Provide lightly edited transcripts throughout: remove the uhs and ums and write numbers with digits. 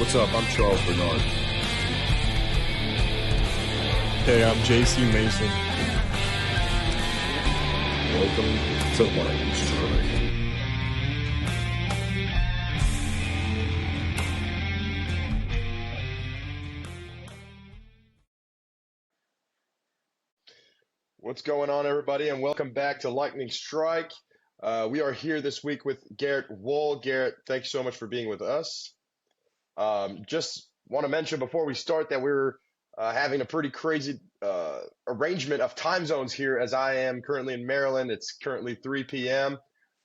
What's up? I'm Charles Bernard. Hey, I'm JC Mason. Welcome to Lightning Strike. What's going on, everybody, and welcome back to Lightning Strike. We are here this week with Garrett Woll. Garrett, thanks so much for being with us. Just want to mention before we start that we're having a pretty crazy arrangement of time zones here, as I am currently in Maryland. It's currently 3 p.m.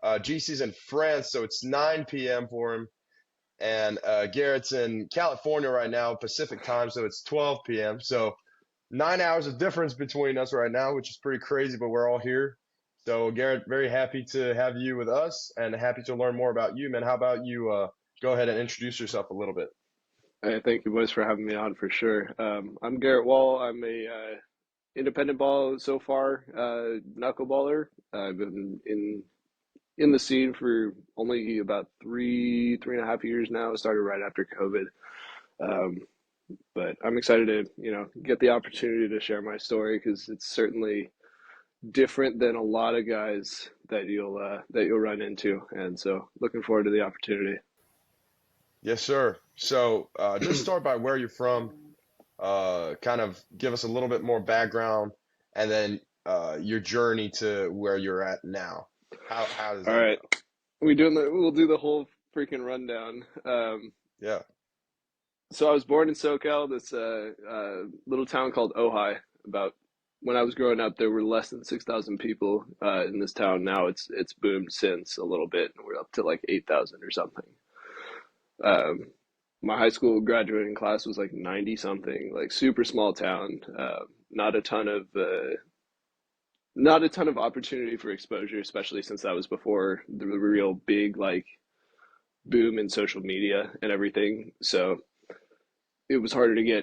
GC's in France, so it's 9 p.m. for him. And Garrett's in California right now, Pacific time, so it's 12 p.m. So 9 hours of difference between us right now, which is pretty crazy, but we're all here. So Garrett, very happy to have you with us and happy to learn more about you, man. How about you go ahead and introduce yourself a little bit? Hey, thank you, boys, for having me on for sure. I'm Garrett Woll. I'm a independent ball so far, knuckleballer. I've been in the scene for only about three and a half years now. I started right after COVID. But I'm excited to, get the opportunity to share my story because it's certainly different than a lot of guys that you'll run into, and so looking forward to the opportunity. Yes, sir. So just start by where you're from, kind of give us a little bit more background, and then your journey to where you're at now. How does All that right, go? we'll do the whole freaking rundown. Yeah. So I was born in SoCal, this little town called Ojai. When I was growing up, there were less than 6,000 people in this town. Now it's boomed since a little bit, and we're up to like 8,000 or something. My high school graduating class was like 90 something, like super small town. Not a ton of opportunity for exposure, especially since that was before the real big like boom in social media and everything. So it was harder to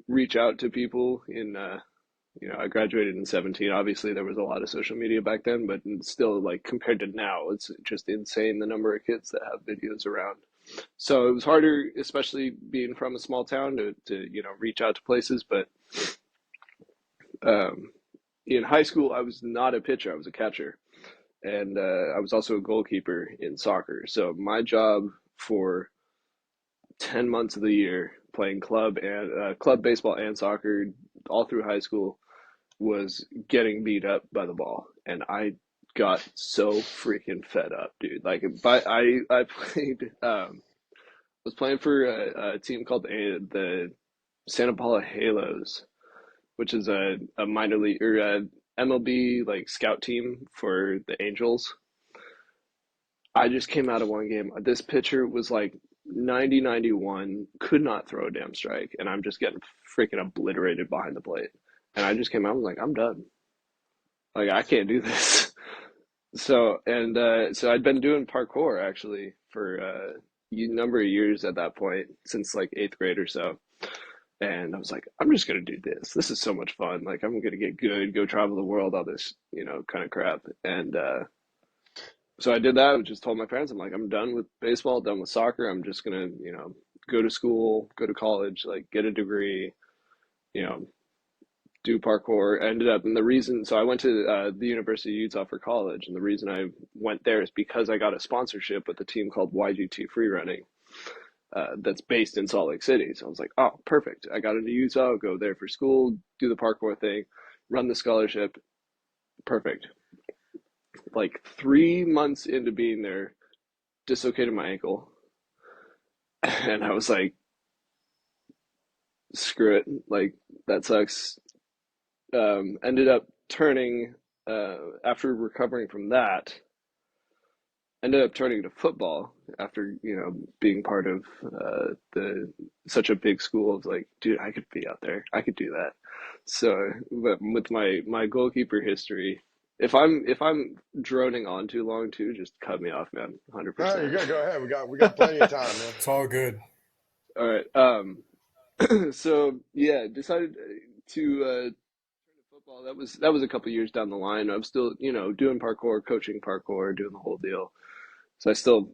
reach out to people I graduated in 17. Obviously there was a lot of social media back then, but still, like, compared to now, it's just insane the number of kids that have videos around. So it was harder, especially being from a small town, to reach out to places. But in high school, I was not a pitcher, I was a catcher. And I was also a goalkeeper in soccer. So my job for 10 months of the year, playing club baseball and soccer all through high school, was getting beat up by the ball. And I got so freaking fed up, dude. Like, but I played was playing for a team called the Santa Paula Halos, which is a minor league or a MLB like scout team for the Angels. I just came out of one game. This pitcher was like 90-91, could not throw a damn strike, and I'm just getting freaking obliterated behind the plate. And I just came out and was like, I'm done. Like, I can't do this. So I'd been doing parkour actually for a number of years at that point, since like 8th grade or so. And I was like, I'm just gonna do this. This is so much fun. Like, I'm gonna get good, go travel the world, all this, kind of crap. And so I did that. I just told my parents, I'm like, I'm done with baseball, done with soccer. I'm just gonna, go to school, go to college, like get a degree, do parkour. So I went to the University of Utah for college, and the reason I went there is because I got a sponsorship with a team called YGT Freerunning that's based in Salt Lake City. So I was like, oh, perfect. I got into Utah, go there for school, do the parkour thing, run the scholarship. Perfect. Like 3 months into being there, dislocated my ankle. And I was like, screw it. Like, that sucks. Ended up turning, after recovering from that, ended up turning to football after, being part of such a big school. I was like, dude, I could be out there. I could do that. So, but with my goalkeeper history, if I'm droning on too long too, just cut me off, man. 100%. No, you're good. Go ahead. We got plenty of time, man. It's all good. All right. So yeah, decided to turn to football. That was a couple years down the line. I'm still, doing parkour, coaching parkour, doing the whole deal. So I still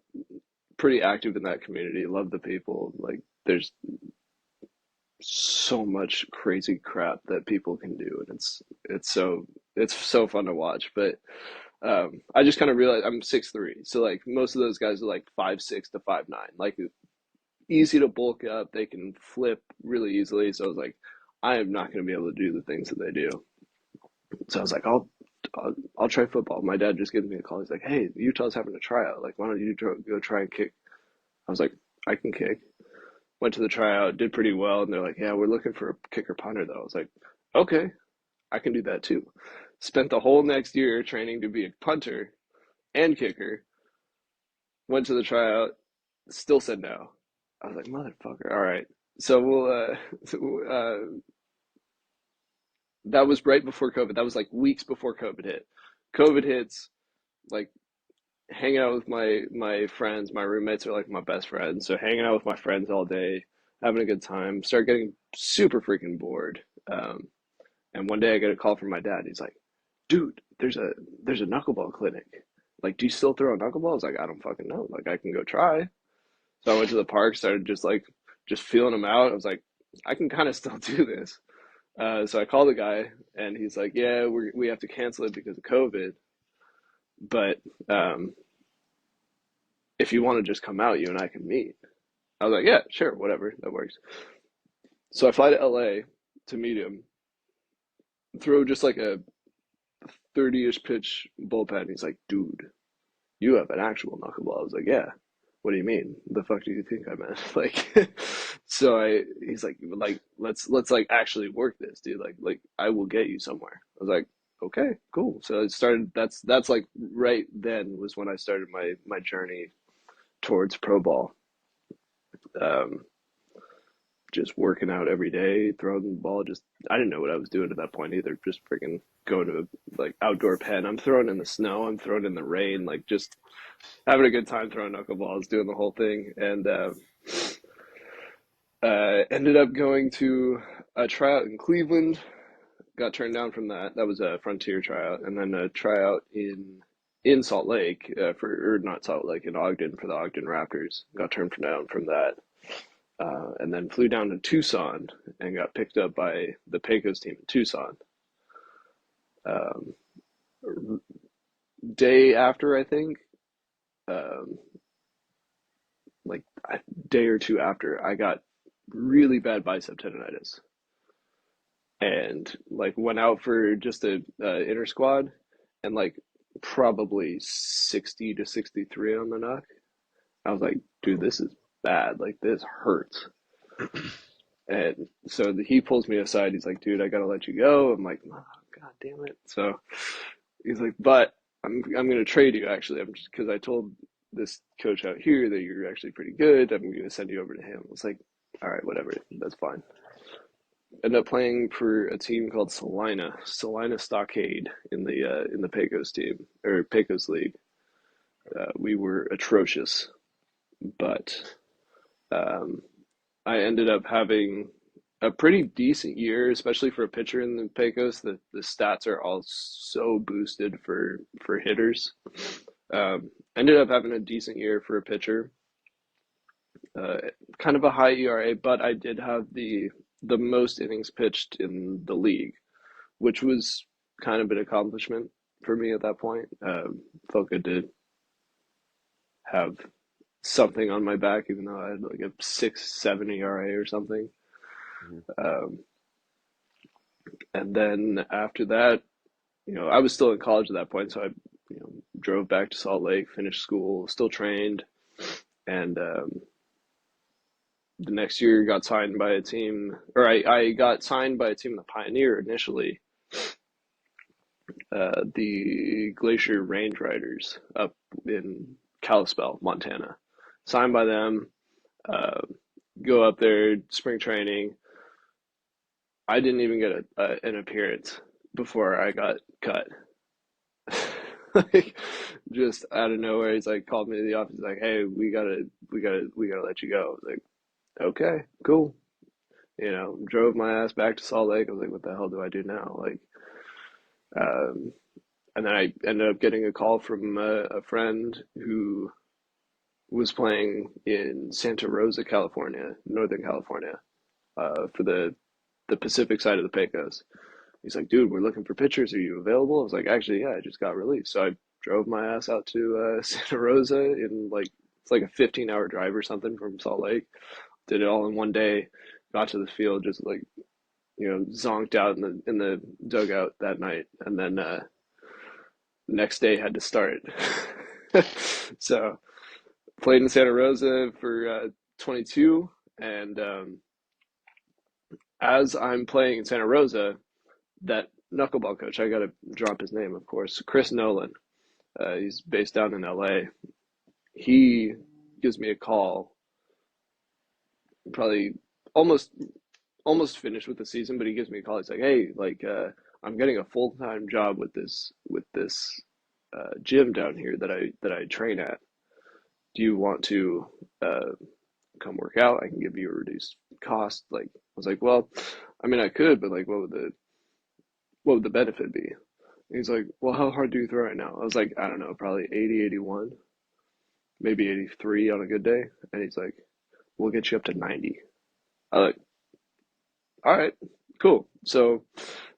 pretty active in that community. Love the people. Like, there's so much crazy crap that people can do, and it's so fun to watch. But I just kind of realized I'm 6'3", so like most of those guys are like 5'6" to 5'9", like easy to bulk up. They can flip really easily. So I was like, I am not going to be able to do the things that they do. So I was like, I'll try football. My dad just gives me a call. He's like, hey, Utah's having a tryout. Like, why don't you go try and kick? I was like, I can kick. Went to the tryout, did pretty well, and they're like, yeah, we're looking for a kicker punter though. I was like, okay, I can do that too. Spent the whole next year training to be a punter and kicker. Went to the tryout, still said no. I was like, motherfucker. All right. So that was right before COVID. That was like weeks before COVID hit. COVID hits, like hanging out with my friends. My roommates are like my best friends. So hanging out with my friends all day, having a good time. Start getting super freaking bored. And one day I get a call from my dad. He's like, dude, there's a knuckleball clinic. Like, do you still throw a knuckleball? I was like, I don't fucking know. Like, I can go try. So I went to the park, started just feeling them out. I was like, I can kind of still do this. So I called the guy, and he's like, yeah, we have to cancel it because of COVID. But if you want to just come out, you and I can meet. I was like, yeah, sure, whatever, that works. So I fly to LA to meet him, throw just like a 30-ish pitch bullpen. He's like, dude, you have an actual knuckleball. I was like, yeah. What do you mean? The fuck do you think I meant? Like, he's like, let's like actually work this, dude. Like I will get you somewhere. I was like, okay, cool. So it started. That's like right then was when I started my journey towards pro ball. Um, just working out every day, throwing the ball. Just I didn't know what I was doing at that point either. Just freaking going to like outdoor pen. I'm throwing in the snow. I'm throwing in the rain. Like just having a good time throwing knuckleballs, doing the whole thing, and ended up going to a tryout in Cleveland. Got turned down from that. That was a Frontier tryout, and then a tryout in Salt Lake or not Salt Lake, in Ogden for the Ogden Raptors. Got turned down from that, and then flew down to Tucson and got picked up by the Pecos team in Tucson. Um, Day after, I think, um, like a day or two after, I got really bad bicep tendonitis, and like went out for just a inter squad, and like probably 60 to 63 on the knuck. I was like, dude, this is bad. Like this hurts. And so he pulls me aside. He's like, dude, I gotta let you go. I'm like, oh, God damn it. So he's like, but I'm gonna trade you actually. I'm just because I told this coach out here that you're actually pretty good. I'm gonna send you over to him. I was like, all right, whatever, that's fine. Ended up playing for a team called Salina Stockade in the Pecos team or Pecos League. We were atrocious, but um, I ended up having a pretty decent year, especially for a pitcher in the Pecos. The stats are all so boosted for hitters. Ended up having a decent year for a pitcher. Kind of a high ERA, but I did have the most innings pitched in the league, which was kind of an accomplishment for me at that point. Felt good to have something on my back, even though I had like a 6.7 ERA or something. Um, and then after that, I was still in college at that point, so I, drove back to Salt Lake, finished school, still trained, and the next year got signed by a team, or I got signed by a team in the Pioneer initially, the Glacier Range Riders up in Kalispell, Montana. Signed by them, uh, go up there, spring training. I didn't even get an appearance before I got cut. Like just out of nowhere, he's like called me to the office, like, "Hey, we gotta let you go." I was like, "Okay, cool." Drove my ass back to Salt Lake. I was like, "What the hell do I do now?" Like, and then I ended up getting a call from a friend who was playing in Santa Rosa, California, Northern California, for the Pacific side of the Pecos. He's like, dude, we're looking for pitchers. Are you available? I was like, actually, yeah, I just got released. So I drove my ass out to Santa Rosa in like, it's like a 15-hour drive or something from Salt Lake. Did it all in one day. Got to the field, just like, zonked out in the dugout that night, and then next day had to start. So played in Santa Rosa for 22, and as I'm playing in Santa Rosa, that knuckleball coach, I got to drop his name, of course, Chris Nolan. He's based down in LA. He gives me a call, probably almost finished with the season, but he gives me a call. He's like, "Hey, like, I'm getting a full-time job with this gym down here that I train at. Do you want to come work out? I can give you a reduced cost." Like, I was like, "Well, I mean, I could, but like, what would the benefit be?" He's like, "Well, how hard do you throw right now?" I was like, "I don't know, probably 80, 81, maybe 83 on a good day." And he's like, "We'll get you up to 90." I like, all right, cool. So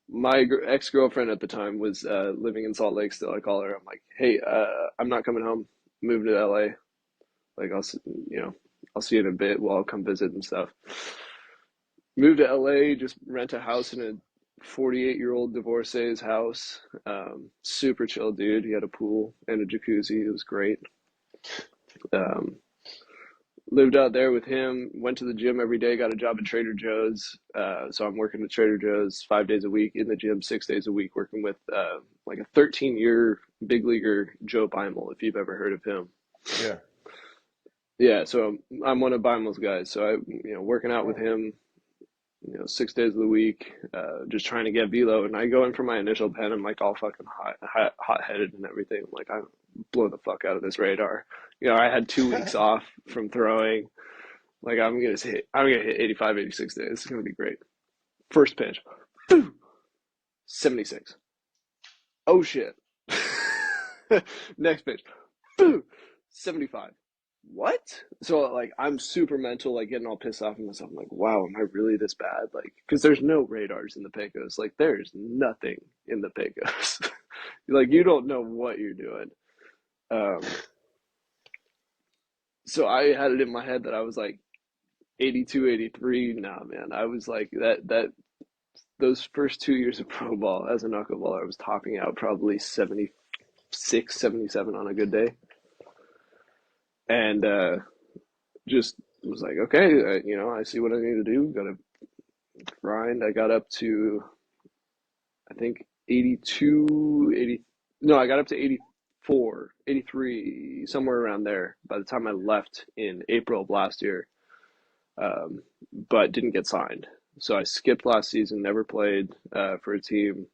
my ex-girlfriend at the time was living in Salt Lake still. I call her. I'm like, "Hey, I'm not coming home. Moving to LA. Like, I'll see you in a bit. Well, I'll come visit and stuff." Moved to LA, just rent a house in a 48-year-old divorcee's house. Super chill dude. He had a pool and a jacuzzi. It was great. Um, Lived out there with him, went to the gym every day, got a job at Trader Joe's. So I'm working at Trader Joe's 5 days a week, in the gym 6 days a week, working with like a 13-year big leaguer, Joe Beimel, if you've ever heard of him. Yeah. Yeah, so I'm one of Beimel's guys. So working out with him, 6 days of the week, just trying to get velo. And I go in for my initial pen, I'm like all fucking hot-headed and everything. I'm like, I'm blow the fuck out of this radar. I had 2 weeks off from throwing. Like, I'm gonna hit 85, 86 days. It's gonna be great. First pitch, 76. Oh shit. Next pitch, 75. What? So like, I'm super mental, like getting all pissed off at myself. I'm like, wow, am I really this bad? Like, because there's no radars in the Pecos. Like, there's nothing in the Pecos. Like, you don't know what you're doing. Um, so I had it in my head that I was like 82, 83. Nah, man, I was like that those first 2 years of pro ball as a knuckleballer, I was topping out probably 76, 77 on a good day. And just was like, okay, I see what I need to do. Got to grind. I got up to, I think, 82, 80. No, I got up to 84, 83, somewhere around there by the time I left in April of last year, but didn't get signed. So I skipped last season, never played for a team.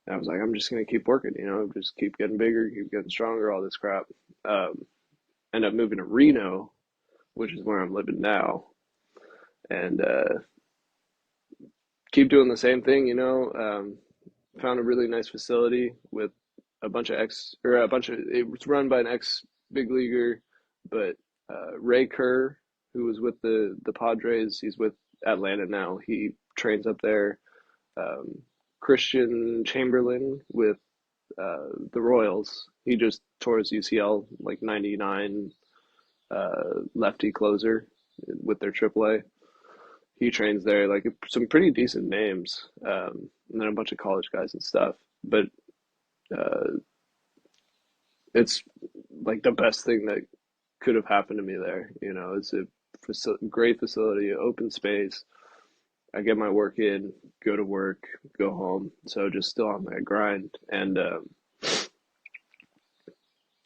And I was like, I'm just going to keep working, just keep getting bigger, keep getting stronger, all this crap. End up moving to Reno, which is where I'm living now, and keep doing the same thing, found a really nice facility with it was run by an ex big leaguer, but Ray Kerr, who was with the Padres, he's with Atlanta now. He trains up there. Christian Chamberlain with the Royals. He just tore his UCL, like 99, lefty closer with their AAA. He trains there, like some pretty decent names, and then a bunch of college guys and stuff. But it's like the best thing that could have happened to me there. It's a great facility, open space. I get my work in, go to work, go home. So just still on that grind. And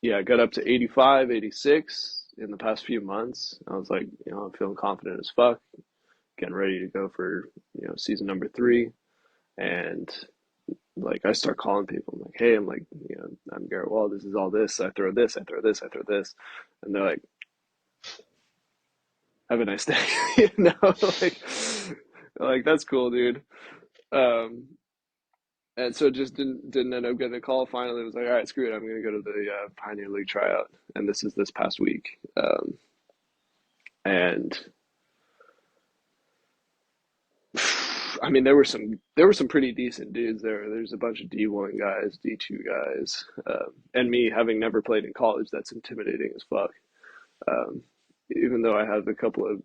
yeah, I got up to 85, 86 in the past few months. I was like, I'm feeling confident as fuck, getting ready to go for, season number 3. And like, I start calling people. I'm like, hey, I'm Garrett Woll. This is all this. I throw this, I throw this, I throw this. And they're like, have a nice day. like, that's cool, dude. and so it just didn't end up getting a call. Finally, it was like, all right, screw it, I'm gonna go to the Pioneer League tryout, and this is this past week. And I mean, there were some pretty decent dudes there. There's a bunch of D1 guys, D2 guys, and me having never played in college, that's intimidating as fuck. Um, Even though I have a couple of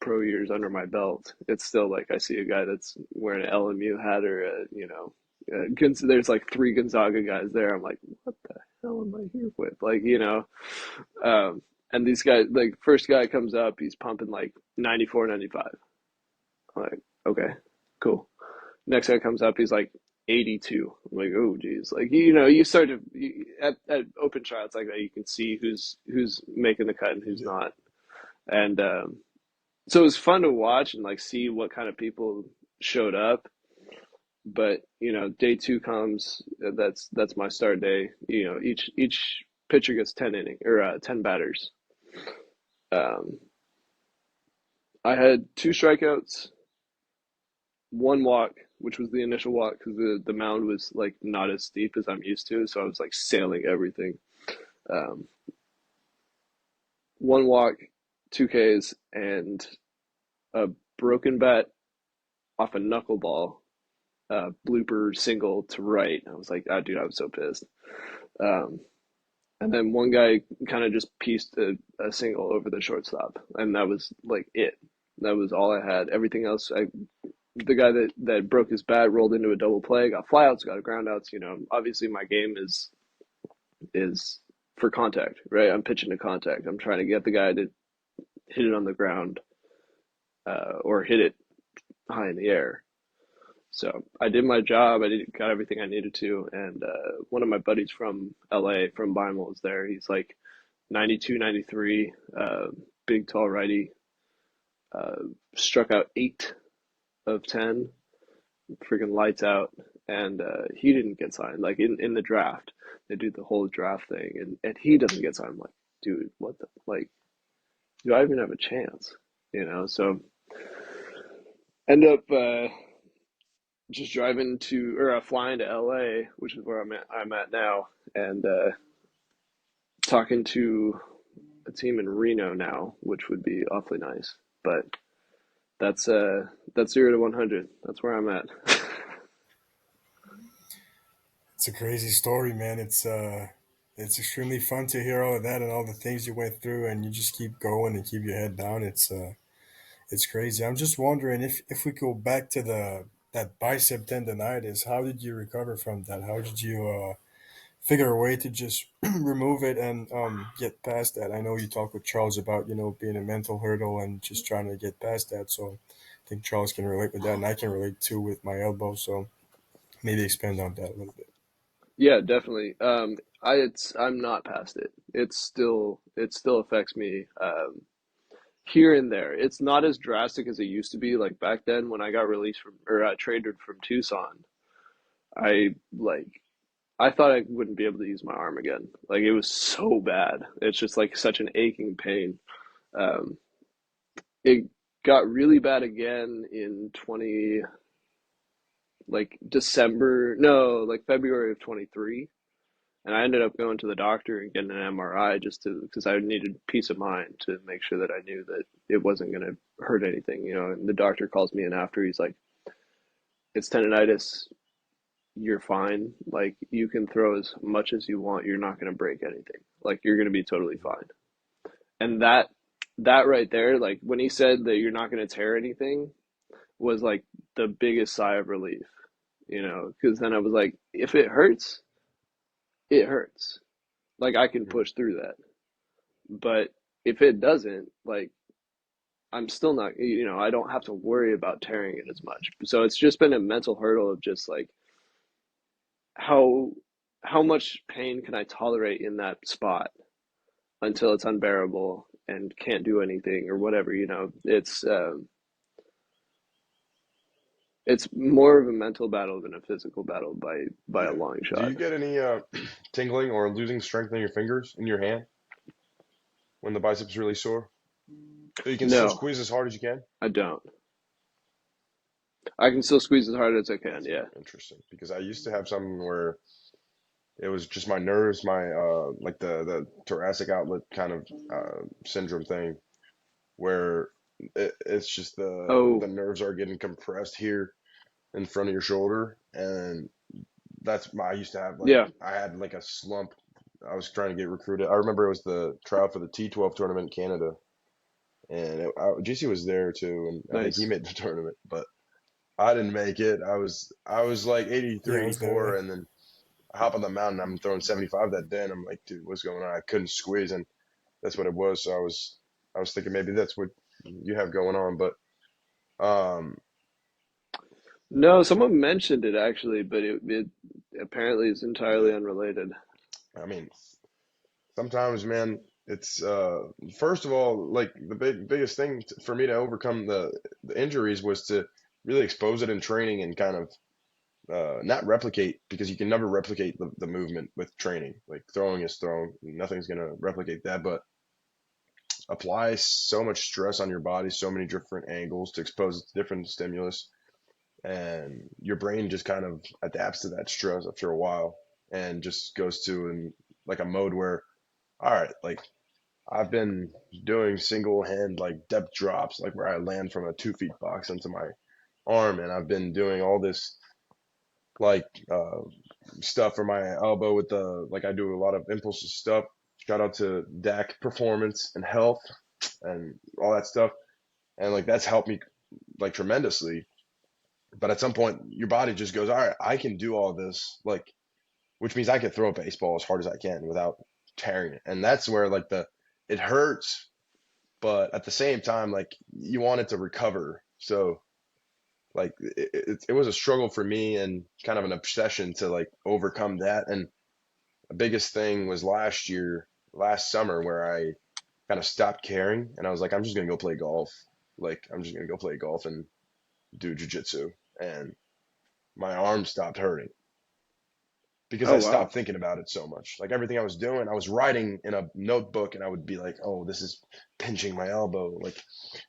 pro years under my belt, it's still like I see a guy that's wearing an LMU hat or there's like three Gonzaga guys there. I'm like, what the hell am I here with? Like and these guys, like first guy comes up, he's pumping like 94, 95. I'm like, okay, cool. Next guy comes up, he's like 82. I'm like, oh geez, like you start to at open shots like that, you can see who's making the cut and who's not, and so it was fun to watch and like see what kind of people showed up. But day two comes. That's my start day. Each pitcher gets 10 inning or 10 batters. Um, I had two strikeouts, one walk, which was the initial walk because the mound was like not as steep as I'm used to, so I was like sailing everything. Um, One walk, two Ks, and a broken bat off a knuckleball, blooper single to right. I was like, oh, dude, I was so pissed. Um, and then one guy kind of just pieced a single over the shortstop, and that was like it. That was all I had. Everything else, the guy that broke his bat rolled into a double play, got flyouts, got groundouts. Obviously my game is for contact, right? I'm pitching to contact. I'm trying to get the guy to hit it on the ground, or hit it high in the air. So I did my job. Got everything I needed to. And one of my buddies from LA, from Bimal, was there. He's like 92, 93, big, tall righty. Struck out 8 of 10, freaking lights out. And he didn't get signed. Like in the draft, they do the whole draft thing, and he doesn't get signed. I'm like, dude, what the, like, do I even have a chance? So end up just driving to or flying to LA, which is where I'm at now, and talking to a team in Reno now, which would be awfully nice. But that's 0 to 100. That's where I'm at. It's a crazy story, man. It's extremely fun to hear all of that and all the things you went through, and you just keep going and keep your head down. It's crazy. I'm just wondering if we go back to the that bicep tendonitis, how did you recover from that? How did you figure a way to just remove it and get past that? I know you talked with Charles about being a mental hurdle and just trying to get past that. So I think Charles can relate with that, and I can relate too with my elbow. So maybe expand on that a little bit. Yeah, definitely. I'm not past it. It still affects me here and there. It's not as drastic as it used to be. Like back then when I got released from or traded from Tucson, I like I thought I wouldn't be able to use my arm again. Like it was so bad. It's just like such an aching pain. Um, it got really bad again in 20 like December, no, like February of 23. And I ended up going to the doctor and getting an MRI just to because I needed peace of mind to make sure that I knew that it wasn't going to hurt anything. And the doctor calls me in after. He's like, "It's tendonitis. You're fine. Like you can throw as much as you want. You're not going to break anything. Like you're going to be totally fine." And that right there, like when he said that you're not going to tear anything, was like the biggest sigh of relief. Because then I was like, if it hurts, it hurts. Like I can push through that. But if it doesn't, like I'm still not, I don't have to worry about tearing it as much. So it's just been a mental hurdle of just like how how much pain can I tolerate in that spot until it's unbearable and can't do anything or whatever. It's more of a mental battle than a physical battle by a Yeah. long Do shot. you get any tingling or losing strength in your fingers in your hand when the biceps really sore? So you can still No, squeeze as hard as you can? I don't. I can still squeeze as hard as I can. Yeah. Interesting. Because I used to have something where it was just my nerves, my like the thoracic outlet kind of syndrome thing, where it's just the Oh, nerves are getting compressed here in front of your shoulder, and I used to have like yeah. I had like a slump. I was trying to get recruited. I remember it was the trial for the T12 tournament in Canada, and JC was there too, and I think he Nice. made the tournament, but I didn't make it. I was like Yeah, 83, I was there. 84, Yeah. and then I hop on the mountain. I'm throwing 75 that day, and I'm like, dude, what's going on? I couldn't squeeze, and that's what it was. So I was thinking maybe that's what you have going on, but um, No, someone mentioned it actually, but it apparently is entirely yeah, unrelated. I mean, sometimes, man, it's first of all, like the biggest thing for me to overcome the injuries was to really expose it in training and kind of not replicate because you can never replicate the movement with training. Like throwing is throwing, nothing's gonna replicate that, but apply so much stress on your body, so many different angles to expose it to different stimulus, and your brain just kind of adapts to that stress after a while and just goes to like a mode where, all right, like I've been doing single hand like depth drops, like where I land from a 2 feet box into my arm, and I've been doing all this like stuff for my elbow with the like I do a lot of impulsive stuff. Shout out to DAC Performance and Health and all that stuff, and like that's helped me like tremendously. But at some point, your body just goes, all right, I can do all this, like which means I can throw a baseball as hard as I can without tearing it, and that's where like the it hurts, but at the same time, like you want it to recover. So like it was a struggle for me and kind of an obsession to like overcome that. And the biggest thing was last summer, where I kind of stopped caring and I was like, I'm just gonna go play golf. Like I'm just gonna go play golf and do jujitsu, and my arm stopped hurting because Oh I stopped wow. thinking about it so much. Like everything I was doing, I was writing in a notebook and I would be like, oh, this is pinching my elbow. Like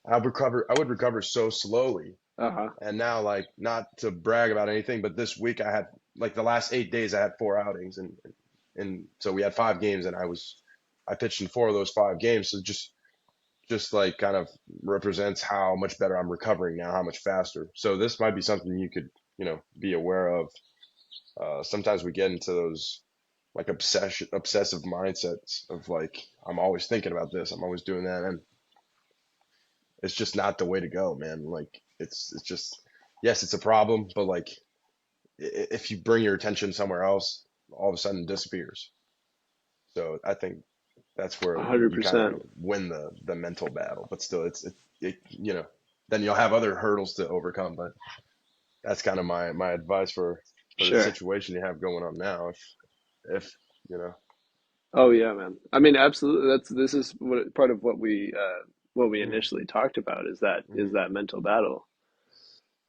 I would recover so slowly. Uh-huh. And now, like, not to brag about anything, but this week I had like the last 8 days I had 4 outings, and so we had 5 games, and I pitched in 4 of those 5 games. So just like kind of represents how much better I'm recovering now, how much faster. So this might be something you could be aware of. Sometimes we get into those like obsessive mindsets of like I'm always thinking about this, I'm always doing that, and it's just not the way to go, man. Like it's just yes, it's a problem, but like if you bring your attention somewhere else, all of a sudden it disappears. So I think that's where you kind of 100%. win the mental battle, but still then you'll have other hurdles to overcome. But that's kind of my advice for the Sure. situation you have going on now. If you know, Oh yeah, man. I mean, absolutely. This is part of what we mm, initially talked about is mm, that mental battle.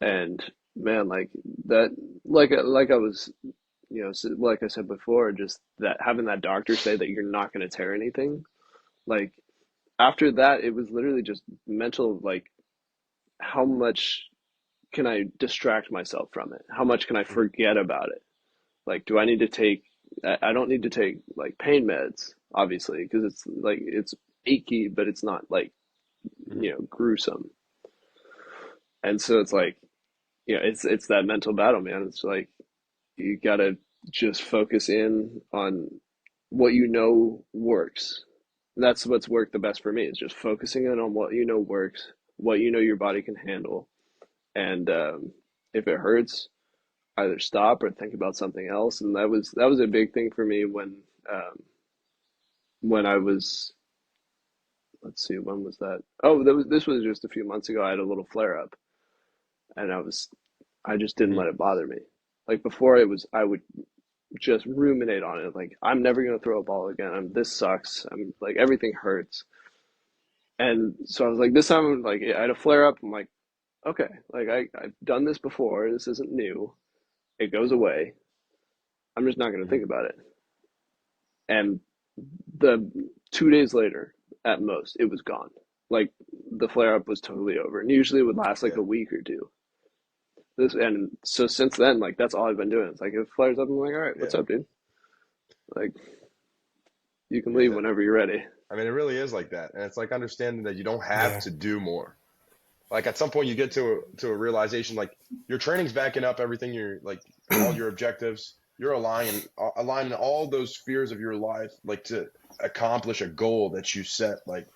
And man, like that, like I was, like I said before, just that having that doctor say that you're not going to tear anything. Like after that, it was literally just mental. Like how much can I distract myself from it? How much can I mm, forget about it? Like, do I need to take? I don't need to take like pain meds, obviously, because it's like it's achy, but it's not like mm, gruesome. And so it's like it's that mental battle, man. It's like you gotta just focus in on what you know works. And that's what's worked the best for me is just focusing in on what you know works, what you know your body can handle, and if it hurts, either stop or think about something else. And that was a big thing for me um, when I was, let's see, when was that? Oh, this was just a few months ago. I had a little flare up, and I just didn't mm, let it bother me. Like before, it was I would just ruminate on it. Like I'm never gonna throw a ball again. This sucks. I'm like everything hurts. And so I was like, this time, like I had a flare up. I'm like, okay, like I've done this before. This isn't new. It goes away. I'm just not gonna mm, think about it. And the 2 days later, at most, it was gone. Like the flare up was totally over. And usually it would last like yeah, a week or two. This and so since then, like that's all I've been doing. It's like if it flares up, I'm like, all right, what's Yeah. up, dude? Like you can leave Yeah. whenever you're ready. I mean, it really is like that. And it's like understanding that you don't have Yeah. to do more. Like at some point you get to a realization like your training's backing up everything you're like all your objectives. You're aligning all those spheres of your life like to accomplish a goal that you set like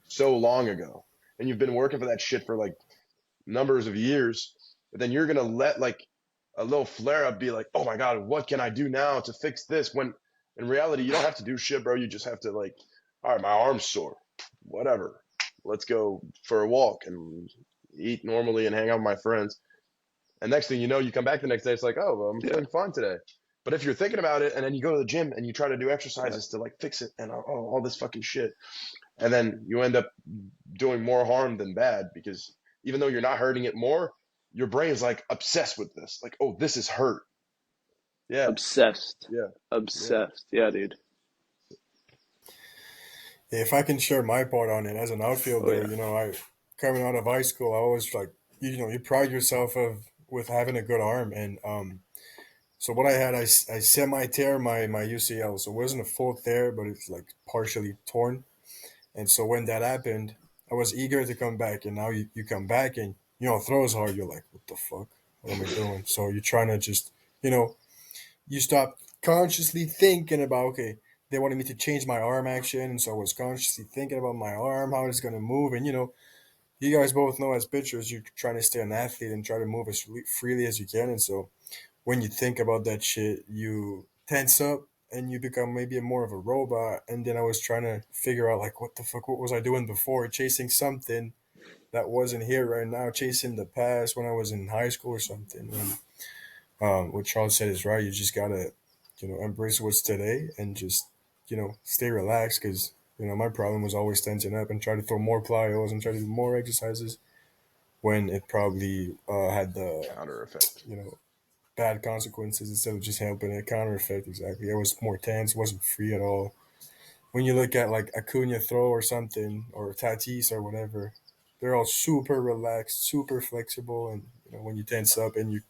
so long ago. And you've been working for that shit for like numbers of years, but then you're gonna let like a little flare up be like, oh my God, what can I do now to fix this? When in reality, you don't have to do shit, bro. You just have to like, all right, my arm's sore, whatever. Let's go for a walk and eat normally and hang out with my friends. And next thing you know, you come back the next day, it's like, oh, well, I'm Yeah, feeling fine today. But if you're thinking about it and then you go to the gym and you try to do yeah, exercises to like fix it and all this fucking shit, and then you end up doing more harm than bad because even though you're not hurting it more, your brain's like obsessed with this. Like, oh, this is hurt. Yeah, obsessed, yeah, yeah. obsessed. Yeah, dude. If I can share my part on it as an Oh outfielder, yeah, I coming out of high school, I always like you pride yourself of with having a good arm, and so what I had, I semi tear my UCL, so it wasn't a full tear, but it's like partially torn, and so when that happened, I was eager to come back, and now you come back and throw as hard, you're like, what the fuck, what am I doing? So you're trying to just you know you stop consciously thinking about, okay, they wanted me to change my arm action, and so I was consciously thinking about my arm, how it's going to move. And you guys both know as pitchers, you're trying to stay an athlete and try to move as freely as you can. And so when you think about that shit, you tense up and you become maybe more of a robot. And then I was trying to figure out, like, what the fuck, what was I doing before? Chasing something that wasn't here right now, chasing the past when I was in high school or something. And what Charles said is right. You just gotta, embrace what's today and just, stay relaxed. Because my problem was always tensing up and try to throw more plyos and try to do more exercises when it probably had the, Counter effect. bad consequences instead of just helping it. Counter effect, exactly. I was more tense, wasn't free at all. When you look at like Acuna throw or something or Tatis or whatever, they're all super relaxed, super flexible, and when you tense up and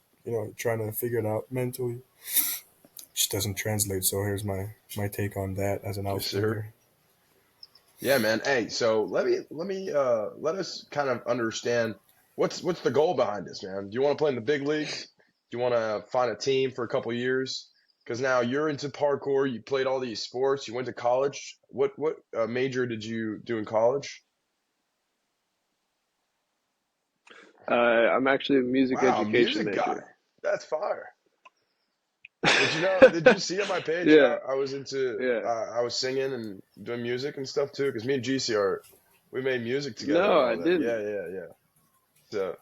trying to figure it out mentally, just doesn't translate. So here's my take on that as an Yes, sir. outfielder. Yeah, man. Hey, so let us kind of understand what's the goal behind this, man. Do you want to play in the big leagues? Do you want to find a team for a couple years? Because now you're into parkour. You played all these sports. You went to college. What major did you do in college? I'm actually a music Wow, education music guy. major. That's fire. Did you know? Did you see on my page? Yeah, I was into. yeah. I was singing and doing music and stuff too. Because me and GC we made music together No, and I all that. didn't. Yeah, yeah, yeah. So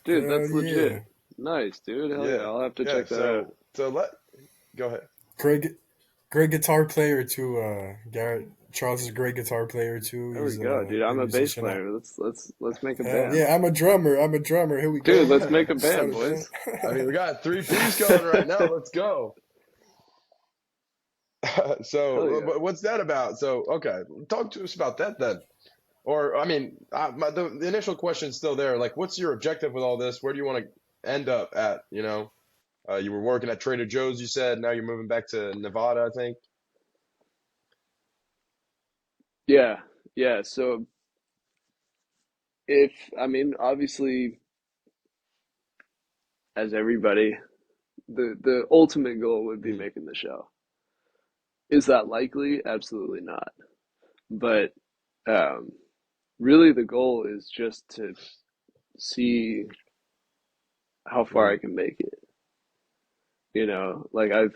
Dude, Hell that's yeah. legit. Nice, dude. Hell yeah. yeah, I'll have to yeah. check that out. So go ahead. Great, great guitar player too. Garrett Charles is a great guitar player too. There we He's go, a dude. I'm great a bass musician. player. Let's make a Hell band. yeah, I'm a drummer. I'm a drummer. Here we Dude, go. let's make a Start band, a band. boys. I mean, we got three P's going right now. Let's go. Hell So, yeah. but what's that about? So, okay, talk to us about that then. Or, I mean, the initial question's still there. Like, what's your objective with all this? Where do you want to end up at? You were working at Trader Joe's, you said. Now you're moving back to Nevada, I think. Yeah. Yeah. So if I mean obviously as everybody, the ultimate goal would be Mhm. making the show. Is that likely? Absolutely not. But um really the goal is just to see how far I Mhm. can make it. Like I've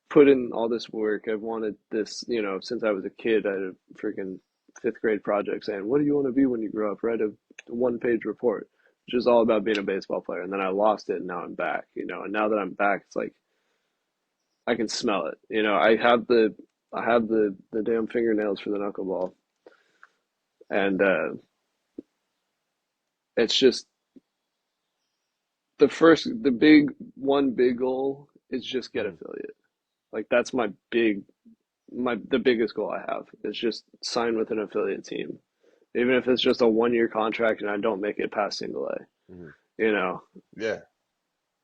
put in all this work. I've wanted this, since I was a kid. I had a freaking fifth grade project saying, "What do you want to be when you grow up?" Write a one-page report, which is all about being a baseball player. And then I lost it, and now I'm back. And now that I'm back, it's like I can smell it. I have the damn fingernails for the knuckleball, and it's just the big goal is just get Mhm. affiliate. Like that's the biggest goal I have is just sign with an affiliate team, even if it's just a 1 year contract and I don't make it past single A. Mhm. You know, Yeah.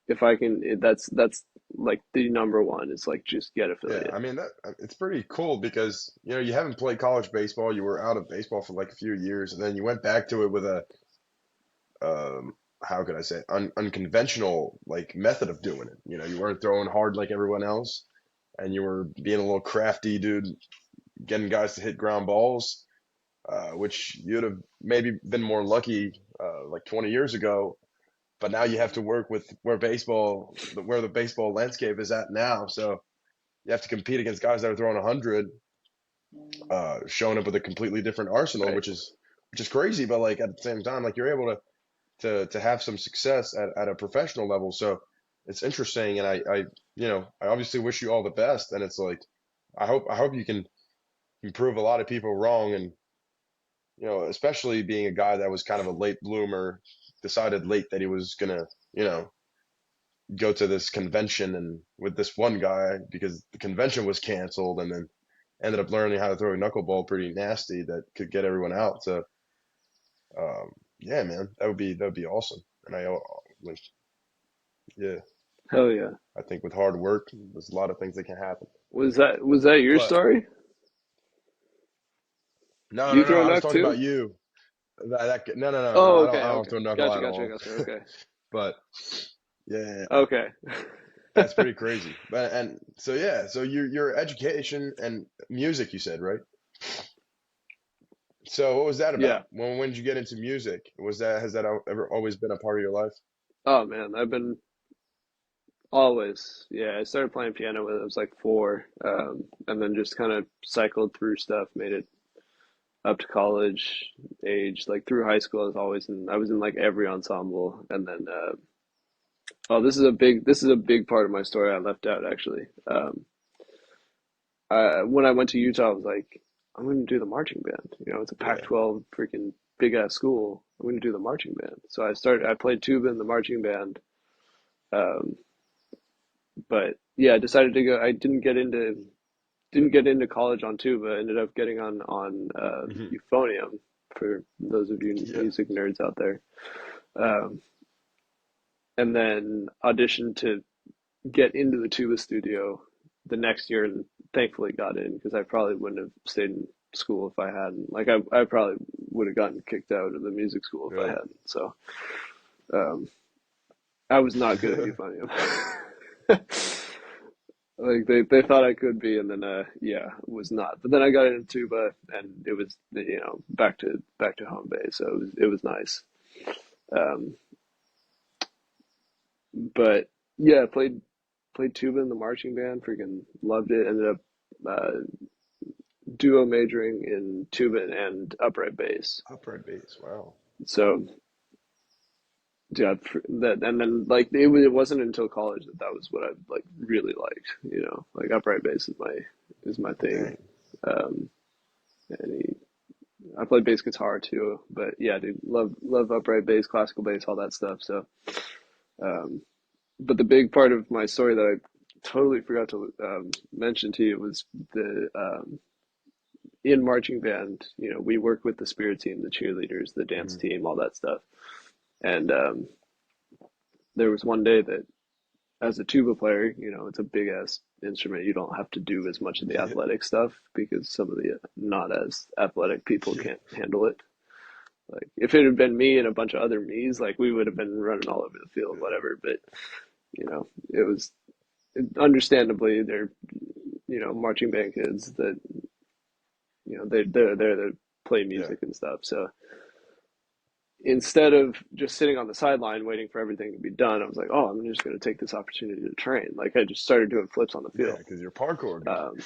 if I can, that's like the number one is like just get Yeah, I affiliate. mean that it's pretty cool because you haven't played college baseball. You were out of baseball for like a few years, and then you went back to it with a um how could I say unconventional like method of doing it. You weren't throwing hard like everyone else, and you were being a little crafty, dude, getting guys to hit ground balls, which you'd have maybe been more lucky like 20 years ago. But now you have to work with where the baseball landscape is at now. So you have to compete against guys that are throwing 100, showing up with a completely different arsenal, Right. which is crazy. But like at the same time, like you're able to have some success at a professional level. So it's interesting, and I obviously wish you all the best. And it's like I hope you can prove a lot of people wrong, and especially being a guy that was kind of a late bloomer, decided late that he was gonna go to this convention and with this one guy because the convention was canceled, and then ended up learning how to throw a knuckleball pretty nasty that could get everyone out. So yeah, man, that would be awesome. And like, yeah, Hell yeah. I think with hard work, there's a lot of things that can happen. Was that your But story? no, Do you no, no, throw I was knuck talking too? about you. No, no, no, no. Oh, I okay, don't okay. throw knuckle Gotcha, at gotcha, all. gotcha. Okay. But yeah, yeah, yeah. Okay. That's pretty crazy. But and so yeah, so your education and music, you said, right? So what was that Yeah. about? When did you get into music? Has that ever always been a part of your life? Oh man, I've been always. Yeah, I started playing piano when I was like four, and then just kind of cycled through stuff, made it up to college age. Like through high school, I was in like every ensemble, and then oh, this is a big part of my story I left out actually. When I went to Utah, I was like, I'm going to do the marching band. It's a Yeah. Pac-12 freaking big ass school. I'm going to do the marching band. So I played tuba in the marching band. Um, but yeah, I decided to go. I didn't get into college on tuba. Ended up getting on Hmm. euphonium for those of you Yeah. music nerds out there. Um, and then auditioned to get into the tuba studio the next year, and thankfully got in because I probably wouldn't have stayed in school if I hadn't. Like I probably would have gotten kicked out of the music school if I Really? hadn't. So um, I was not good at euphonium. Like they thought I could be, and then yeah, was not. But then I got into tuba, and it was back to home base, so it was nice. Um, but yeah, played tuba in the marching band. Freaking loved it. Ended up uh, duo majoring in tuba and upright bass. Upright bass. Wow. So yeah, that and then like it wasn't until college that was what I like really liked. Like upright bass is my thing. Dang. Um, and I play bass guitar too, but yeah, dude, love upright bass, classical bass, all that stuff. So, um, but the big part of my story that I totally forgot to mention to you was the in marching band. We work with the spirit team, the cheerleaders, the dance Hmm. team, all that stuff. And there was one day that, as a tuba player, it's a big ass instrument. You don't have to do as much of the Yeah. athletic stuff because some of the not as athletic people Yeah. can't handle it. Like if it had been me and a bunch of other me's, like we would have been running all over the field, Yeah. whatever. But it was understandably they're marching band kids that they're there to play Yeah. music and stuff. So instead of just sitting on the sideline waiting for everything to be done, I was like, oh, I'm just going to take this opportunity to train. Like I just started doing flips on the Yeah. field. Because you're a parkour guy. Um,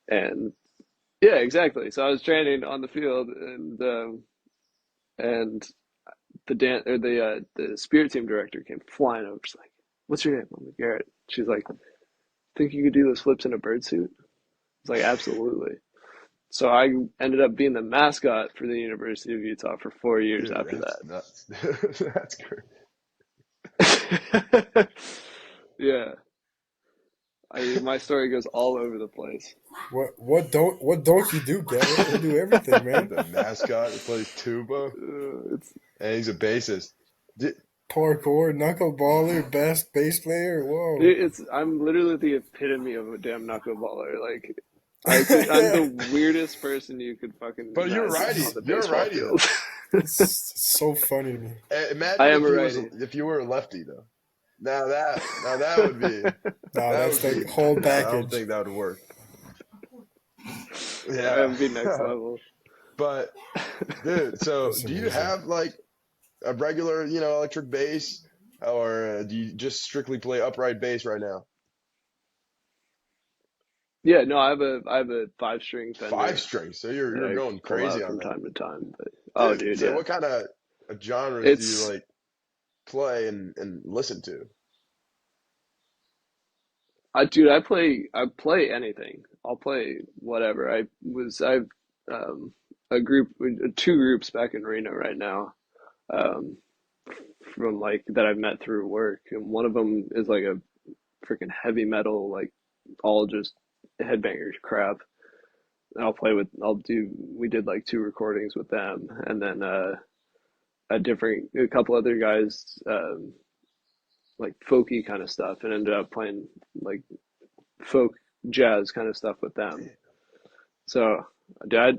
and yeah, exactly. So I was training on the field, and the spirit team director came flying over. She's like, "What's your name?" I'm like, Garrett. She's like, "Think you could do those flips in a bird suit?" I was like, "Absolutely." So I ended up being the mascot for the University of Utah for 4 years Dude, after that's that. nuts. That's great. Yeah, my story goes all over the place. What don't you do, Garrett? You do everything, man. The mascot that plays tuba, It's and he's a bassist. Did, Parkour, knuckleballer, best bass player. Whoa. I'm literally the epitome of a damn knuckleballer. Like I'm the weirdest person you could fucking But you're imagine righty. on the You're a baseball righty field. though. It's so funny to me. I Imagine am if a he was righty. if you were a lefty though. Now that would be No, that that's would be the whole I don't package. think that would work. That Yeah. would be next level. But dude, so That's do you amazing. have like a regular, electric bass, or do you just strictly play upright bass right now? Yeah, no, I have a 5 string Five Fender strings, so that you're I going pull crazy out on from that, time to time. But oh, dude. dude, So yeah, what kind of genres do you it's like play and listen to? I play anything. I'll play whatever. I've um a group, two groups back in Reno right now, um from like that I've met through work, and one of them is like a freaking heavy metal, like all just headbangers crap. And we did like 2 recordings with them, and then a couple other guys, like folky kind of stuff, and ended up playing like folk jazz kind of stuff with them. So,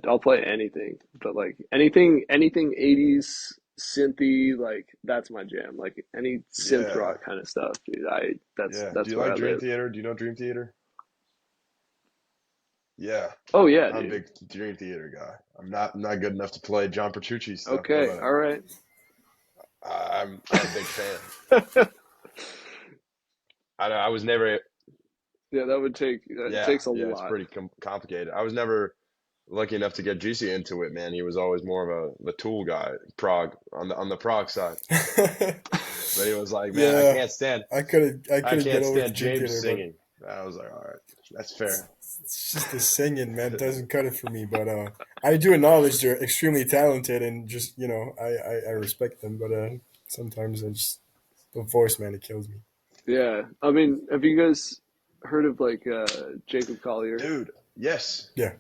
I'll play anything, but like anything 80s synthy, like that's my jam. Like any synth Yeah, rock kind of stuff, dude. I that's yeah. Do that's you where like I Dream live. Theater? Do you know Dream Theater? Yeah, Oh yeah, I'm a dude. big Dream Theater guy. I'm not good enough to play John Petrucci stuff though, Okay, but all right. I'm a big fan. I know I was never. Yeah, that would take it Yeah, takes a yeah. It's lot. pretty complicated. I was never lucky enough to get GC into it, man. He was always more of a tool guy, prog on the prog side. But he was like, man, Yeah, I I couldn't get can't over to stand Dream James Theater, but singing. I was like, all right, that's fair. it's just the singing, man, doesn't cut it for me. But I do acknowledge they're extremely talented, and just I respect them. But sometimes the voice, man, it kills me. Yeah, I mean, have you guys heard of like Jacob Collier? Dude, yes. Yeah,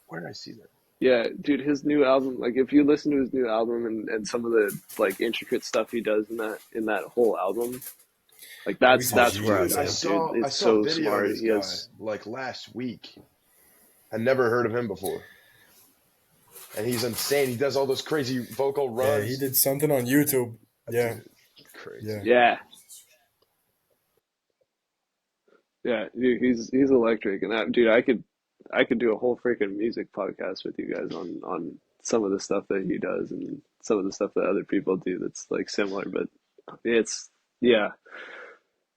Where did I see that? Yeah, dude, his new album, like if you listen to his new album and some of the like intricate stuff he does in that whole album, like are we that's talking where I Dude, I music? live, dude. saw I It's saw a so video of smart. this He guy has like last week. I never heard of him before. And he's insane. He does all those crazy vocal Yeah, he runs. did something on YouTube. Yeah, Dude, crazy. yeah. yeah, yeah, dude, he's electric, and that dude, I could do a whole freaking music podcast with you guys on some of the stuff that he does and some of the stuff that other people do that's like similar, but it's yeah.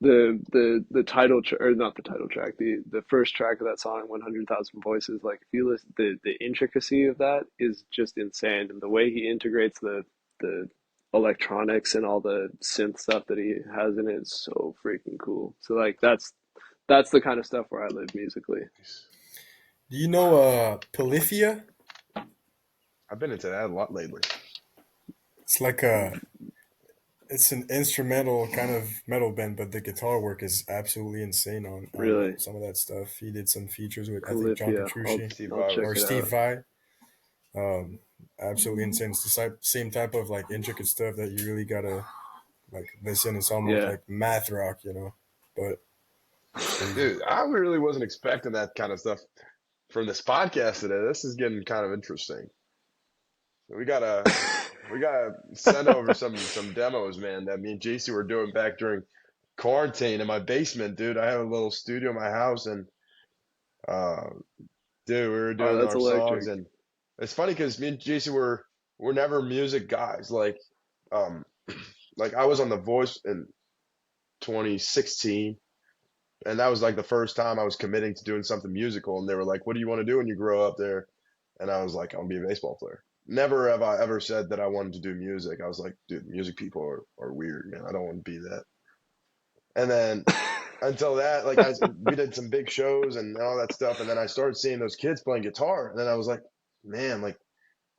The title or not the title track, the first track of that song, 100,000 Voices. Like if you listen, the intricacy of that is just insane, and the way he integrates the electronics and all the synth stuff that he has in it is so freaking cool. So like that's the kind of stuff where I live musically. Do you know Polyphia? I've been into that a lot lately. It's like it's an instrumental kind of metal band, but the guitar work is absolutely insane on Really, some of that stuff. He did some features with I think John Polyphia. I'll Petrucci Steve I'll Vai check or was it Steve out. Vai. Absolutely insane. It's the same type of like intricate stuff that you really gotta like listen. It's almost Yeah. like math rock, but it's crazy. dude, I really wasn't expecting that kind of stuff from this podcast today. This is getting kind of interesting. We gotta send over some demos, man, that me and JC were doing back during quarantine in my basement, dude. I have a little studio in my house, and uh, dude, we were Oh, doing that's our songs, electric. and it's funny because me and JC were never music guys. Um, like I was on The Voice in 2016, and that was like the first time I was committing to doing something musical. And they were like, "What do you want to do when you grow up there?" And I was like, "I'll be a baseball player." Never have I ever said that I wanted to do music. I was like, "Dude, music people are weird, man. I don't want to be that." And then until that, like we did some big shows and all that stuff, and then I started seeing those kids playing guitar, and then I was like, man, like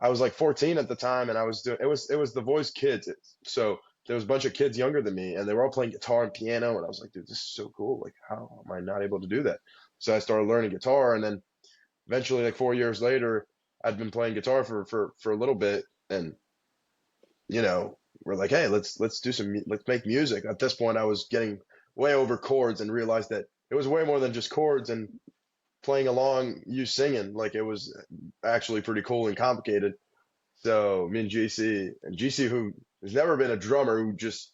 I was like 14 at the time, and I was doing it was the Voice Kids. So there was a bunch of kids younger than me, and they were all playing guitar and piano, and I was like, dude, this is so cool. Like, how am I not able to do that? So I started learning guitar, and then eventually, like 4 years later, I'd been playing guitar for a little bit, and you know, we're like, hey, let's do let's make music. At this point, I was getting way over chords and realized that it was way more than just chords and playing along, you singing. Like it was actually pretty cool and complicated. So me and GC, who has never been a drummer, who just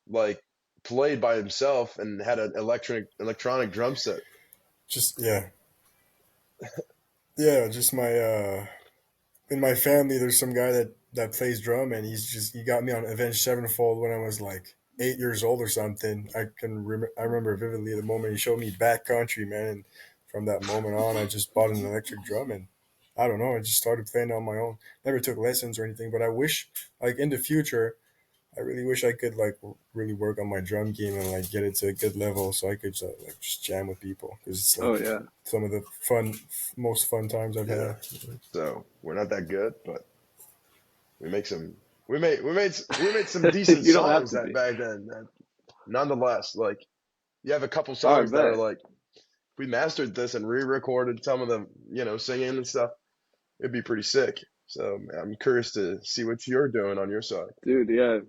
like played by himself and had an electronic drum set. Just yeah, just my in my family. There's some guy that plays drum, and he got me on Avenged Sevenfold when I was like 8 years old or something. I remember vividly the moment he showed me backcountry, man. And from that moment on, I just bought an electric drum, and I don't know, I just started playing on my own. Never took lessons or anything, but I wish, like in the future, I really wish I could like really work on my drum game and like get it to a good level so I could like just jam with people because it's Oh like yeah. some of the most fun times I've Yeah. had. So we're not that good, but we make some. We made some decent You don't have songs to that be. back then. That, nonetheless, like you have a couple Oh, I songs that are bet. like we mastered this and re-recorded some of them, singing and stuff. It'd be pretty sick. So I'm curious to see what you're doing on your side. Dude, yeah.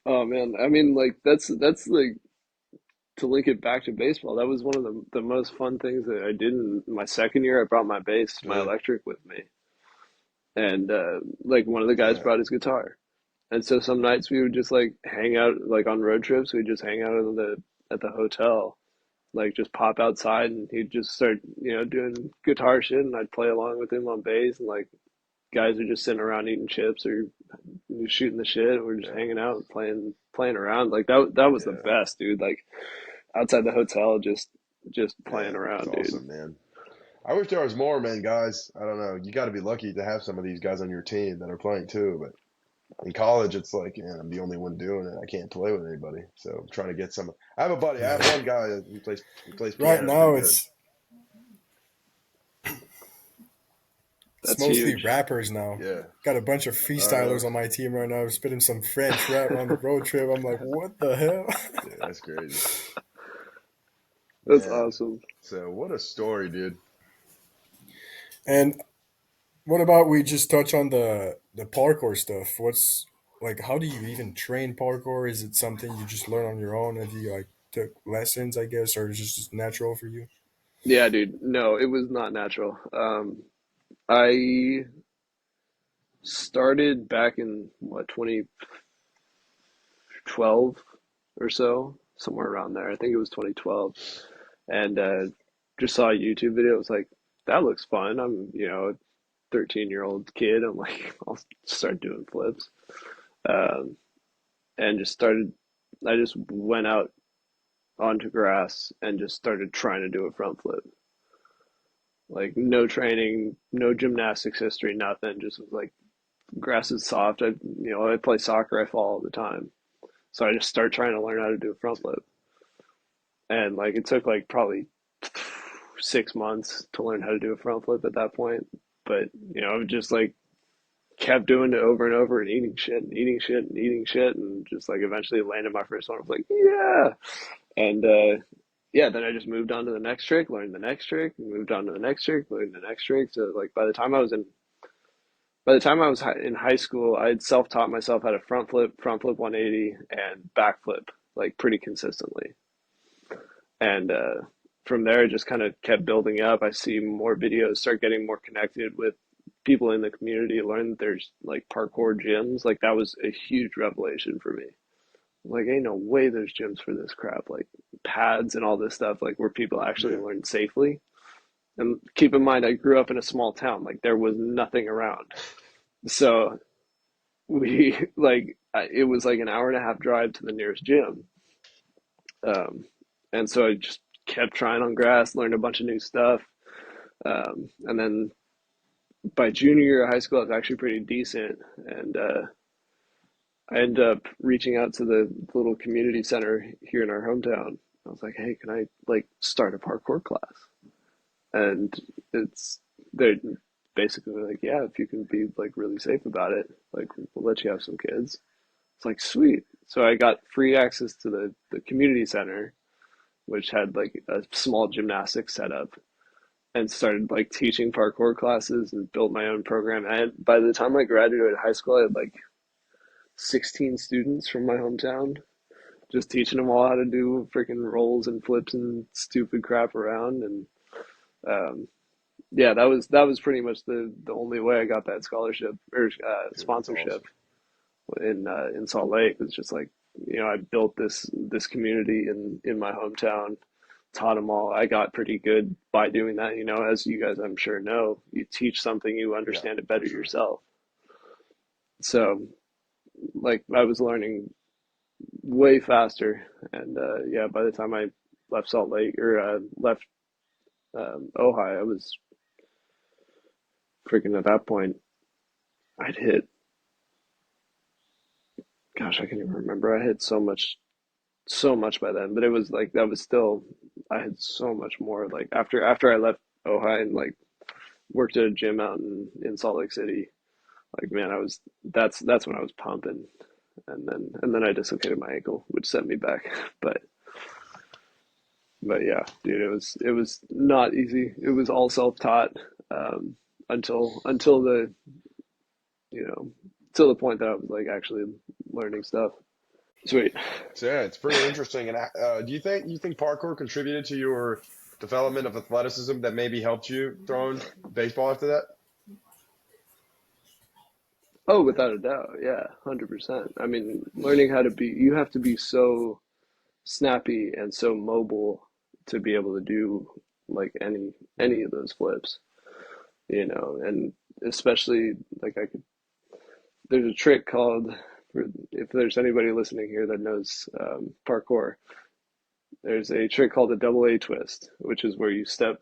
Oh man. I mean, like that's like to link it back to baseball. That was one of the most fun things that I did in my second year. I brought my bass, my Yeah, electric with me, and like one of the guys yeah, brought his guitar. And so some nights we would just like hang out, like on road trips, we'd just hang out at the hotel, like just pop outside, and he'd just start, doing guitar shit, and I'd play along with him on bass, and like guys are just sitting around eating chips or shooting the shit. We're just yeah, hanging out, playing around. Like that was the yeah, best, dude. Like outside the hotel, just yeah. playing It's around, dude. awesome, man. I wish there was more, man, guys. I don't know. You got to be lucky to have some of these guys on your team that are playing too. But in college, it's like, yeah, I'm the only one doing it. I can't play with anybody. So I'm trying to get some. I have a buddy. I have Yeah. one guy who plays Right piano pretty now, good. it's That's mostly huge. rappers now. Yeah. Got a bunch of Really? freestylers on my team right now, spitting some French rap on the road trip. I'm like, what the hell? Yeah, that's crazy. That's Man. awesome. So what a story, dude. And what about we just touch on the parkour stuff? What's like? How do you even train parkour? Is it something you just learn on your own? Have you like took lessons, I guess, or is it just natural for you? Yeah, dude. No, it was not natural. I started back in what 2012 or so, somewhere around there. I think it was 2012, and just saw a YouTube video. It was like, that looks fun. I'm, a 13-year-old kid. I'm like, I'll start doing flips. Um, and just started. I just went out onto grass and just started trying to do a front flip. Like no training, no gymnastics history, nothing. Just was like grass is soft. I play soccer. I fall all the time. So I just start trying to learn how to do a front flip, and like it took like probably 6 months to learn how to do a front flip at that point. But I just like kept doing it over and over and eating shit and eating shit and eating shit and just like eventually landed my first one. I was like, yeah, and yeah. Then I just moved on to the next trick, learned the next trick, moved on to the next trick, learned the next trick. So like by the time I was in high school, I had self taught myself how to front flip 180, and back flip like pretty consistently. And from there, it just kind of kept building up. I see more videos, start getting more connected with people in the community, learn that there's like parkour gyms. Like that was a huge revelation for me. Like, ain't no way there's gyms for this crap. Like pads and all this stuff, like where people actually Yeah. learn safely. And keep in mind, I grew up in a small town. Like there was nothing around. So we like it was like an hour and a half drive to the nearest gym, and so I just kept trying on grass, learned a bunch of new stuff, and then by junior year of high school, I was actually pretty decent, and I ended up reaching out to the little community center here in our hometown. I was like, "Hey, can I like start a parkour class?" And it's they're basically like, "Yeah, if you can be like really safe about it, like we'll let you have some kids." It's like, sweet. So I got free access to the community center, which had like a small gymnastics setup, and started like teaching parkour classes and built my own program. And by the time I graduated high school, I had like students from my hometown, just teaching them all how to do freaking rolls and flips and stupid crap around. And yeah, that was pretty much the only way I got that scholarship or Dude, that's sponsorship awesome. in Salt Lake. It was just like, I built this community in my hometown, taught them all. I got pretty good by doing that. As you guys I'm sure know, you teach something, you Yeah, understand it for better sure. yourself. So like I was learning way faster, and yeah, by the time I left Salt Lake or left Ojai, I was freaking at that point. I'd hit, gosh, I can't even remember. I hit so much by then, but it was like that was still. I had so much more. Like after I left Ojai and like worked at a gym out in Salt Lake City. Like man, that's when I was pumping, and then I dislocated my ankle, which set me back. But but yeah, dude, it was not easy. It was all self taught um, until the you know till the point that I was like actually learning stuff. Sweet. So yeah, it's pretty interesting. And do you think parkour contributed to your development of athleticism that maybe helped you throwing baseball after that? Oh, without a doubt, yeah, 100%. I mean, learning how to be, you have to be so snappy and so mobile to be able to do like any of those flips, and especially like there's a trick called, if there's anybody listening here that knows parkour, there's a trick called a double A twist, which is where you step.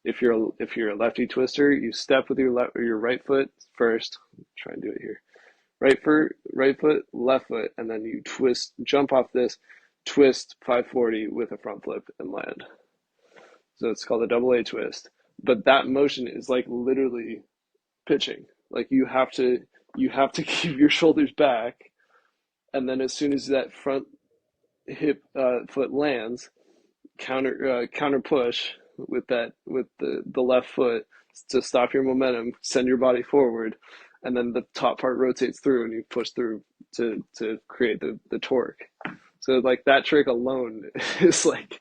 If you're a lefty twister, you step with your right foot first. Try and do it here. Right foot, left foot, and then you twist, jump off this, twist 540 with a front flip and land. So it's called a double A twist. But that motion is like literally pitching. Like you have to keep your shoulders back, and then as soon as that front hip foot lands, counter push with the left foot to stop your momentum, send your body forward, and then the top part rotates through and you push through to create the torque. So like that trick alone is like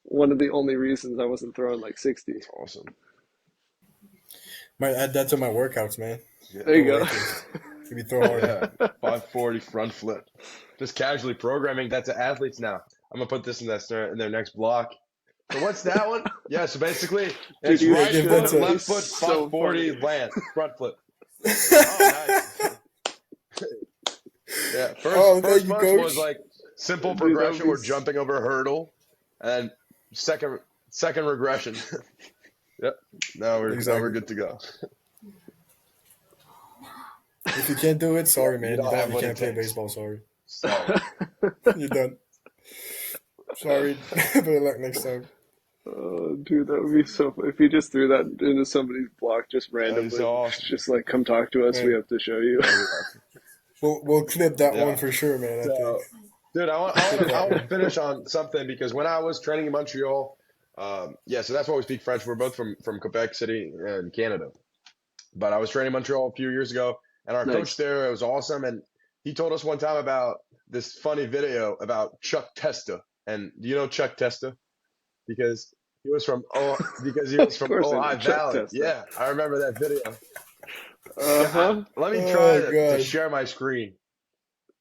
one of the only reasons I wasn't throwing like 60. That's awesome. Might add that to my workouts, man. Yeah, There you Double A go. twist. Can be throw harder. yeah. 540 front flip. Just casually programming that to athletes now. I'm gonna put this in their next block. So what's that one? Yeah. So basically, Dude, it's you Yeah, right give that foot, should. to. left He's foot, so 540 funny. land, front flip. Oh, nice. Yeah. First Oh, thank first you, month was coach. like simple Dude, that would progression. be We're jumping over a hurdle, and then second regression. Yep. Now we're Exactly. good to go. If you can't do it, Yeah. sorry, You man. don't have You what it can't play takes. baseball. Sorry. Sorry. You're done. Sorry. Better luck next time. Oh, dude, that would be so fun. If you just threw that into somebody's block just That'd be randomly, so awesome. just like, come talk to us, we Man, have to show you. That'd be awesome. we'll clip that one Yeah. for sure, man. I think So, dude, I want, we'll I want clip to, I that want to one. finish on something because when I was training in Montreal, yeah, so that's why we speak French. We're both from Quebec City in Canada. But I was training in Montreal a few years ago, and our coach Nice. there, it was awesome. And he told us one time about this funny video about Chuck Testa. And do you know Chuck Testa? Because because he was Of from course I know Ojai Chuck Valley. Testa. Yeah, I remember that video. Yeah, Uh-huh. let me try Oh to gosh. share my screen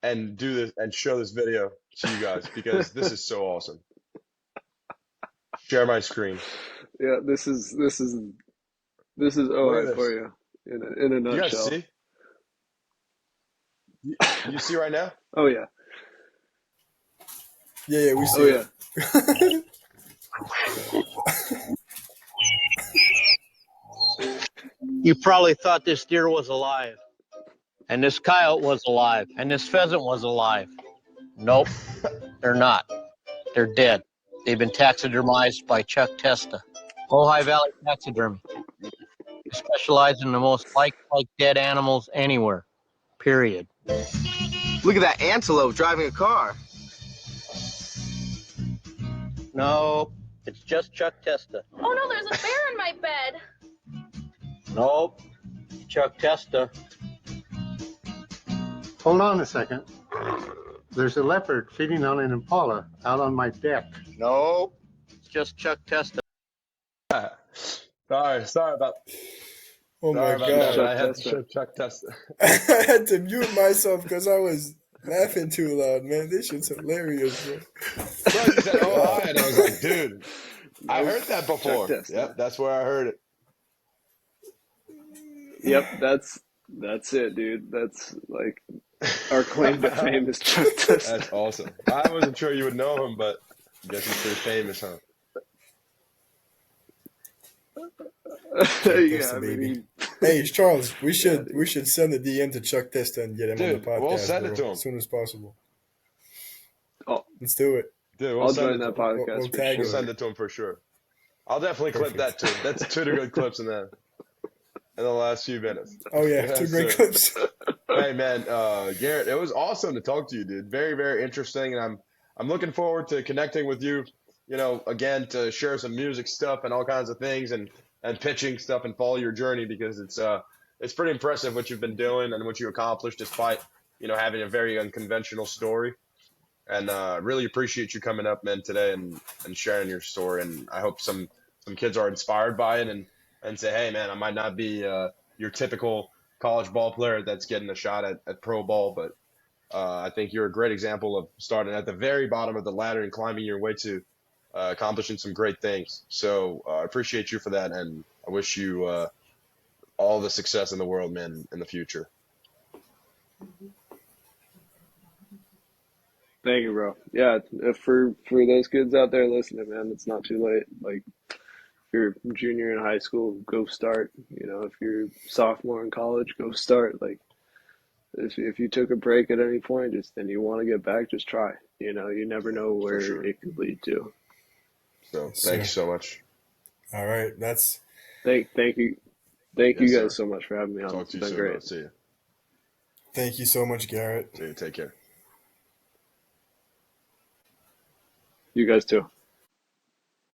and do this and show this video to you guys because this is so awesome. Share my screen. Yeah, this is Look OI at for this. you in a Do you guys nutshell. see? You see right now? Oh yeah. Yeah, we Oh see yeah. it. You probably thought this deer was alive, and this coyote was alive, and this pheasant was alive. Nope, they're not. They're dead. They've been taxidermized by Chuck Testa. Ojai Valley Taxidermy. They specialize in the most like dead animals anywhere. Period. Look at that antelope driving a car. Nope, it's just Chuck Testa. Oh no, there's a bear in my bed. Nope, Chuck Testa. Hold on a second. There's a leopard feeding on an impala out on my deck. Nope. It's just Chuck testing. Sorry about Oh my that. god. I Chuck had to Testa. show Chuck test. I had to mute myself because I was laughing too loud, man. This shit's hilarious, bro. Bro, you said, "Oh hi," and I was like, "Dude, I Nope. heard that Chuck before." Testa. Yep, that's where I heard it. Yep, that's it, dude. That's like our claim to fame is Chuck Testa. That's awesome. I wasn't sure you would know him, but I guess he's pretty famous, huh? Yeah, I baby. mean, Hey, Charles, we dude. should send a DM to Chuck Testa and get him on Dude, the podcast, we'll send bro, it to him. as soon as possible. Oh, Let's do it. Dude, we'll I'll send join it that to him. podcast We'll for tag We'll him. send it to him for sure. I'll definitely clip that Perfect. too. That's two good clips in that in the last few minutes. Oh yeah, Yes, two great sir. clips. Hey man, Garrett, it was awesome to talk to you, dude. Very, very interesting, and I'm looking forward to connecting with you. You know, again to share some music stuff and all kinds of things, and pitching stuff and follow your journey because it's pretty impressive what you've been doing and what you accomplished despite having a very unconventional story. And really appreciate you coming up, man, today and sharing your story. And I hope some kids are inspired by it and say, hey, man, I might not be your typical college ball player that's getting a shot at pro ball, but I think you're a great example of starting at the very bottom of the ladder and climbing your way to accomplishing some great things. So I appreciate you for that, and I wish you all the success in the world, man, in the future. Thank you, bro. Yeah, for those kids out there listening, man, it's not too late. Like, if you're a junior in high school, go start. If you're a sophomore in college, go start. Like, if you took a break at any point, and you want to get back, just try. You never know For where sure. it could lead to. So Yes, thank you sir. so much. All right, that's Thank you, Yes, you sir. guys so much for having me on. Talk It's to you been soon, great. bro. See you. thank you so much, Garrett. See you. Take care. You guys too.